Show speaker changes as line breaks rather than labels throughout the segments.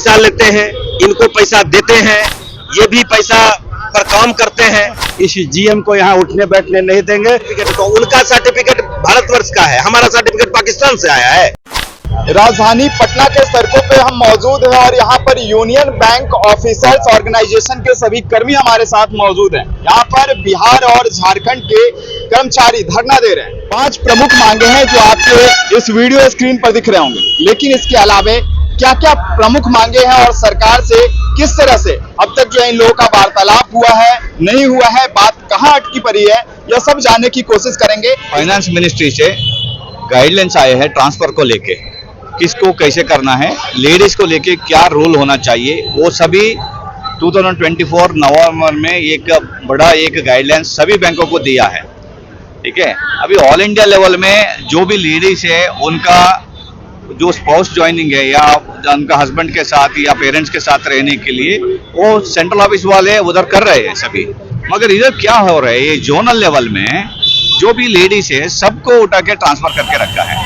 पैसा लेते हैं, इनको पैसा देते हैं, ये भी पैसा पर काम करते हैं।
इस जीएम को यहाँ उठने बैठने नहीं देंगे।
तो उनका सर्टिफिकेट भारतवर्ष का है, हमारा सर्टिफिकेट पाकिस्तान से आया है।
राजधानी पटना के सड़कों पे हम मौजूद हैं और यहाँ पर यूनियन बैंक ऑफिसर्स ऑर्गेनाइजेशन के सभी कर्मी हमारे साथ मौजूद हैं। यहाँ पर बिहार और झारखंड के कर्मचारी धरना दे रहे हैं। 5 प्रमुख मांगे हैं जो आपके इस वीडियो स्क्रीन पर दिख रहे होंगे, लेकिन इसके अलावा क्या क्या प्रमुख मांगे हैं और सरकार से किस तरह से अब तक जो इन लोगों का वार्तालाप हुआ है, नहीं हुआ है, बात कहाँ अटकी पड़ी है, यह सब जानने की कोशिश करेंगे।
फाइनेंस मिनिस्ट्री से गाइडलाइंस आए हैं ट्रांसफर को लेके, किसको कैसे करना है, लेडीज को लेके क्या रूल होना चाहिए, वो सभी 2024 नवंबर में एक बड़ा गाइडलाइन सभी बैंकों को दिया है। ठीक है, अभी ऑल इंडिया लेवल में जो भी लेडीज है उनका जो स्पाउस ज्वाइनिंग है या उनका हस्बैंड के साथ या पेरेंट्स के साथ रहने के लिए वो सेंट्रल ऑफिस वाले उधर कर रहे हैं सभी, मगर इधर क्या हो रहा है, ये जोनल लेवल में जो भी लेडीज है सबको उठा के ट्रांसफर करके रखा है।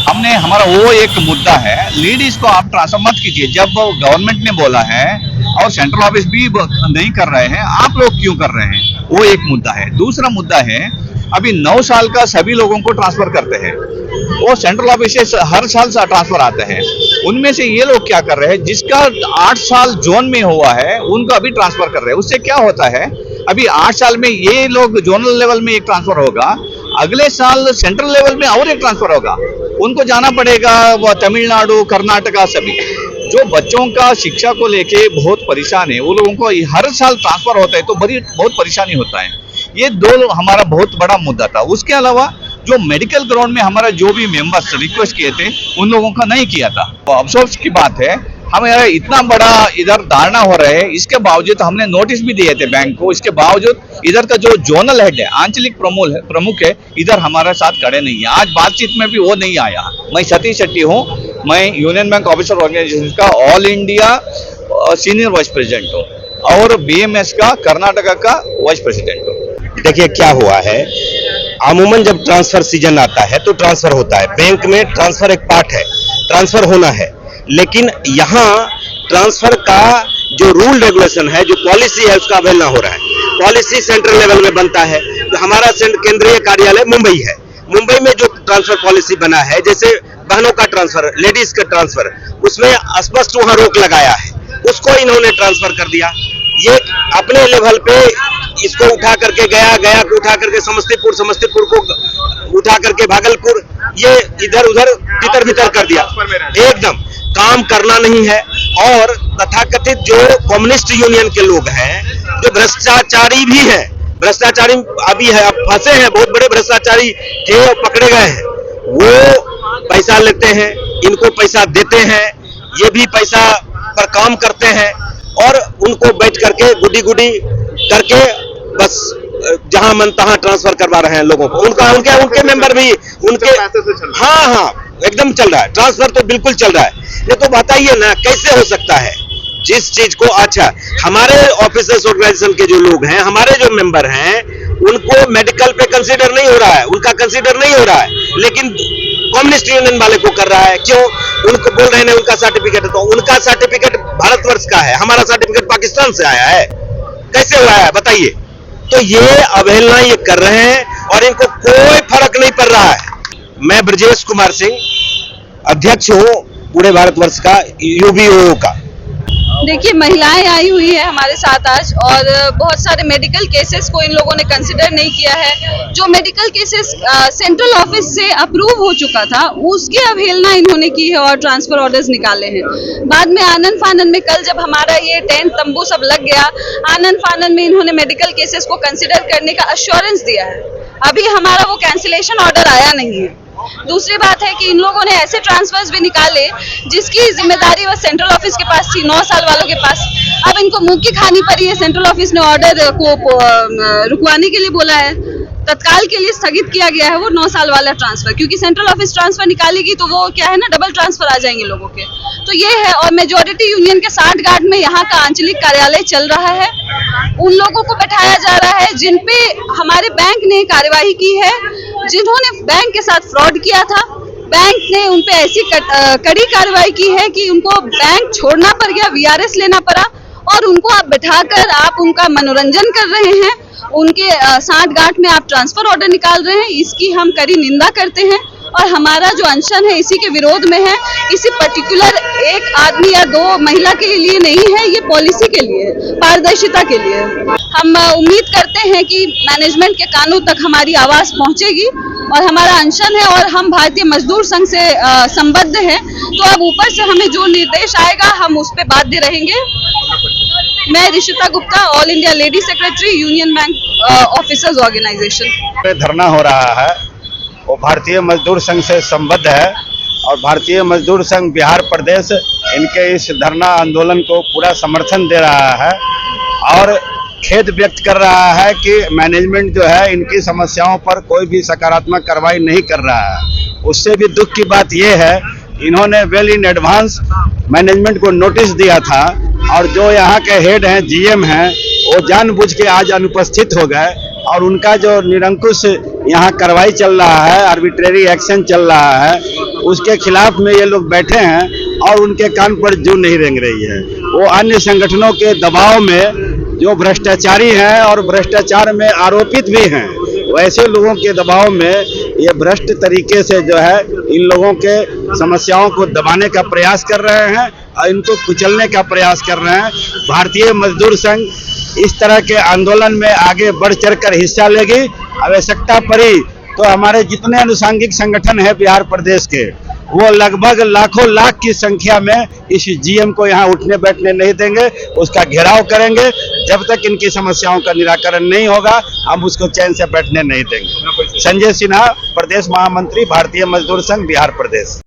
हमने हमारा वो एक मुद्दा है, लेडीज को आप ट्रांसफर मत कीजिए, जब गवर्नमेंट ने बोला है और सेंट्रल ऑफिस भी नहीं कर रहे हैं, आप लोग क्यों कर रहे हैं, वो एक मुद्दा है। दूसरा मुद्दा है, अभी 9 साल का सभी लोगों को ट्रांसफर करते हैं, वो सेंट्रल ऑफिस से हर साल ट्रांसफर आते हैं, उनमें से ये लोग क्या कर रहे हैं, जिसका 8 साल जोन में हुआ है उनको अभी ट्रांसफर कर रहे हैं। उससे क्या होता है, अभी 8 साल में ये लोग जोनल लेवल में एक ट्रांसफर होगा, अगले साल सेंट्रल लेवल में और एक ट्रांसफर होगा, उनको जाना पड़ेगा तमिलनाडु, कर्नाटका सभी। जो बच्चों का शिक्षा को लेके बहुत परेशान है, वो लोगों को हर साल ट्रांसफर होता है तो बहुत परेशानी होता है। ये 2 हमारा बहुत बड़ा मुद्दा था। उसके अलावा जो मेडिकल ग्राउंड में हमारा जो भी मेंबर्स रिक्वेस्ट किए थे उन लोगों का नहीं किया था। तो अफसोस की बात है, हमें इतना बड़ा इधर धारणा हो रहा है, इसके बावजूद हमने नोटिस भी दिए थे बैंक को, इसके बावजूद इधर का जो जोनल हेड है, आंचलिक प्रमुख है, इधर हमारे साथ खड़े नहीं है। आज बातचीत में भी वो नहीं आया। मैं सतीश शेट्टी हूँ, मैं यूनियन बैंक ऑफिसर ऑर्गेनाइजेशन का all India senior vice president हूँ और BMS का कर्नाटका का वाइस प्रेसिडेंट हूँ।
देखिए क्या हुआ है, अमूमन जब ट्रांसफर सीजन आता है तो ट्रांसफर होता है, बैंक में ट्रांसफर एक पार्ट है, ट्रांसफर होना है, लेकिन यहाँ ट्रांसफर का जो रूल रेगुलेशन है, जो पॉलिसी है, उसका अवहेलना हो रहा है। पॉलिसी सेंट्रल लेवल में बनता है, तो हमारा केंद्रीय कार्यालय मुंबई है, मुंबई में जो ट्रांसफर पॉलिसी बना है, जैसे बहनों का ट्रांसफर, लेडीज का ट्रांसफर, उसमें स्पष्ट वहां रोक लगाया है, उसको इन्होंने ट्रांसफर कर दिया। ये अपने लेवल पे इसको उठा करके गया को उठा करके समस्तीपुर को उठा करके भागलपुर, ये इधर उधर तितर बितर कर दिया। एकदम काम करना नहीं है। और तथाकथित जो कम्युनिस्ट यूनियन के लोग हैं, जो भ्रष्टाचारी भी हैं, भ्रष्टाचारी अभी है, अब फंसे हैं, बहुत बड़े भ्रष्टाचारी थे और पकड़े गए हैं, वो पैसा लेते हैं, इनको पैसा देते हैं, ये भी पैसा पर काम करते हैं और उनको बैठ करके गुडी करके बस जहां मन तहां ट्रांसफर करवा रहे हैं लोगों को। उनके मेंबर भी उनके हाँ एकदम चल रहा है, ट्रांसफर तो बिल्कुल चल रहा है। ये तो बताइए ना कैसे हो सकता है, जिस चीज को अच्छा हमारे ऑफिसर्स ऑर्गेनाइजेशन के जो लोग हैं, हमारे जो मेंबर हैं, उनको मेडिकल पे कंसीडर नहीं हो रहा है, उनका कंसीडर नहीं हो रहा है, लेकिन कम्युनिस्ट यूनियन वाले को कर रहा है। क्यों? उनको बोल रहे हैं उनका सर्टिफिकेट है, तो उनका सर्टिफिकेट भारतवर्ष का है, हमारा सर्टिफिकेट पाकिस्तान से आया है, कैसे हुआ है बताइए। तो ये अवहेलना ये कर रहे हैं और इनको कोई फर्क नहीं पड़ रहा है। मैं ब्रजेश कुमार सिंह, अध्यक्ष हूँ पूरे भारतवर्ष का UBO का।
देखिए, महिलाएं आई हुई है हमारे साथ आज और बहुत सारे मेडिकल केसेस को इन लोगों ने कंसिडर नहीं किया है। जो मेडिकल केसेस सेंट्रल ऑफिस से अप्रूव हो चुका था, उसकी अवहेलना इन्होंने की है और ट्रांसफर ऑर्डर्स निकाले हैं। बाद में आनन फानन में कल जब हमारा ये टेंट तंबू सब लग गया, आनन फानन में इन्होंने मेडिकल केसेस को कंसिडर करने का अश्योरेंस दिया है। अभी हमारा वो कैंसिलेशन ऑर्डर आया नहीं है। दूसरी बात है कि इन लोगों ने ऐसे ट्रांसफर्स भी निकाले जिसकी जिम्मेदारी वह सेंट्रल ऑफिस के पास थी, 9 साल वालों के पास। अब इनको मुंह की खानी पड़ी है। सेंट्रल ऑफिस ने ऑर्डर को रुकवाने के लिए बोला है, तत्काल के लिए स्थगित किया गया है वो 9 साल वाला ट्रांसफर, क्योंकि सेंट्रल ऑफिस ट्रांसफर निकालेगी तो वो क्या है ना, डबल ट्रांसफर आ जाएंगे लोगों के। तो ये है। और मेजोरिटी यूनियन के 60 गार्ड में यहाँ का आंचलिक कार्यालय चल रहा है। उन लोगों को बैठाया जा रहा है जिन पे हमारे बैंक ने कार्यवाही की है, जिन्होंने बैंक के साथ फ्रॉड किया था, बैंक ने उन पे ऐसी कड़ी कार्रवाई की है कि उनको बैंक छोड़ना पड़ गया, वीआरएस लेना पड़ा, और उनको आप बिठाकर आप उनका मनोरंजन कर रहे हैं, उनके सांठ गांठ में आप ट्रांसफर ऑर्डर निकाल रहे हैं। इसकी हम कड़ी निंदा करते हैं और हमारा जो अनशन है इसी के विरोध में है। किसी पर्टिकुलर एक आदमी या दो महिला के लिए नहीं है, ये पॉलिसी के लिए है, पारदर्शिता के लिए। हम उम्मीद करते हैं कि मैनेजमेंट के कानों तक हमारी आवाज पहुंचेगी और हमारा अनशन है और हम भारतीय मजदूर संघ से संबद्ध हैं, तो अब ऊपर से हमें जो निर्देश आएगा हम उस पर बाध्य रहेंगे। मैं Rishita Gupta, all India lady secretary, union bank officers organisation.
धरना हो रहा है वो भारतीय मजदूर संघ से संबद्ध है और भारतीय मजदूर संघ बिहार प्रदेश इनके इस धरना आंदोलन को पूरा समर्थन दे रहा है और खेद व्यक्त कर रहा है कि मैनेजमेंट जो है इनकी समस्याओं पर कोई भी सकारात्मक कार्रवाई नहीं कर रहा है। उससे भी दुख की बात यह है, इन्होंने वेल इन एडवांस मैनेजमेंट को नोटिस दिया था और जो यहाँ के हेड हैं, जीएम हैं, वो जानबूझ के आज अनुपस्थित हो गए और उनका जो निरंकुश यहाँ कार्रवाई चल रहा है, आर्बिट्रेरी एक्शन चल रहा है, उसके खिलाफ में ये लोग बैठे हैं और उनके कान पर जू नहीं रेंग रही है। वो अन्य संगठनों के दबाव में जो भ्रष्टाचारी हैं और भ्रष्टाचार में आरोपित भी हैं, वैसे लोगों के दबाव में ये भ्रष्ट तरीके से जो है इन लोगों के समस्याओं को दबाने का प्रयास कर रहे हैं और इनको कुचलने का प्रयास कर रहे हैं। भारतीय मजदूर संघ इस तरह के आंदोलन में आगे बढ़ चढ़कर हिस्सा लेगी। आवश्यकता पड़ी तो हमारे जितने अनुसांगिक संगठन है बिहार प्रदेश के, वो लगभग लाखों लाख की संख्या में इस जीएम को यहाँ उठने बैठने नहीं देंगे, उसका घेराव करेंगे। जब तक इनकी समस्याओं का निराकरण नहीं होगा हम उसको चैन से बैठने नहीं देंगे। संजय सिन्हा, प्रदेश महामंत्री, भारतीय मजदूर संघ, बिहार प्रदेश।